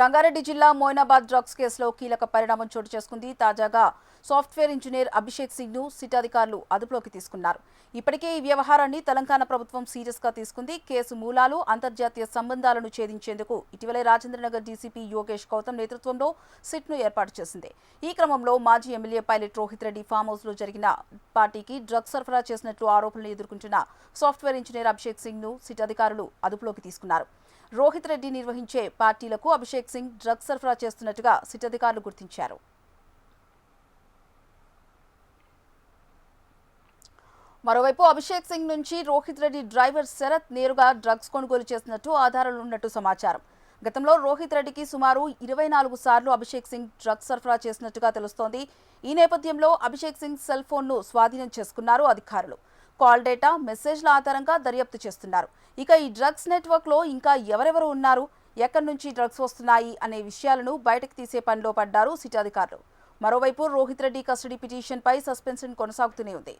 రంగారెడ్డి జిల్లా మోయినాబాద్ డ్రగ్స్ కేసులో కీలక పరిణామం చోటు చేసుకుంది. తాజాగా సాఫ్ట్వేర్ ఇంజనీర్ అభిషేక్ సింగ్ ను సిట్ అధికారులు అదుపులోకి తీసుకున్నారు. ఇప్పటికే ఈ వ్యవహారాన్ని తెలంగాణ ప్రభుత్వం సీరియస్ గా తీసుకుంది. కేసు మూలాలు, అంతర్జాతీయ సంబంధాలను ఛేదించేందుకు ఇటీవలే రాజేంద్రనగర్ డీసీపీ యోగేష్ గౌతమ్ నేతృత్వంలో సిట్ ను ఏర్పాటు చేసింది. ఈ క్రమంలో మాజీ MLA pilot Rohit Reddy farm house లో జరిగిన పార్టీకి డ్రగ్స్ సరఫరా చేసినట్లు ఆరోపణలు ఎదుర్కొంటున్న సాఫ్ట్వేర్ ఇంజనీర్ అభిషేక్ సింగ్ ను సిట్ అధికారులు అదుపులోకి తీసుకున్నారు. రోహిత్ రెడ్డి నిర్వహించే పార్టీలకు అభిషేక్ సింగ్ డ్రగ్స్ సరఫరా చేస్తున్నట్టుగా సిట్ అధికారులు గుర్తించారు. మరోవైపు అభిషేక్ సింగ్ నుంచి రోహిత్ రెడ్డి డ్రైవర్ శరత్ నేరుగా డ్రగ్స్ కొనుగోలు చేస్తున్నట్టు ఆధారాలు ఉన్నట్టు సమాచారం. గతంలో రోహిత్ రెడ్డికి సుమారు 24 సార్లు అభిషేక్ సింగ్ డ్రగ్స్ సరఫరా చేసినట్టుగా తెలుస్తోంది. ఈ నేపథ్యంలో అభిషేక్ సింగ్ సెల్ ఫోన్ ను స్వాధీనం చేసుకున్నారు అధికారులు. కాల్ డేటా, మెసేజ్ల ఆధారంగా దర్యాప్తు చేస్తున్నారు. ఇక ఈ డ్రగ్స్ నెట్వర్క్ లో ఇంకా ఎవరెవరు ఉన్నారు, ఎక్కడి నుంచి డ్రగ్స్ వస్తున్నాయి అనే విషయాలను బయటకు తీసే పనిలో పడ్డారు సిట్ అధికారులు. మరోవైపు రోహిత్ రెడ్డి కస్టడీ పిటిషన్ పై సస్పెన్షన్ కొనసాగుతూనే ఉంది.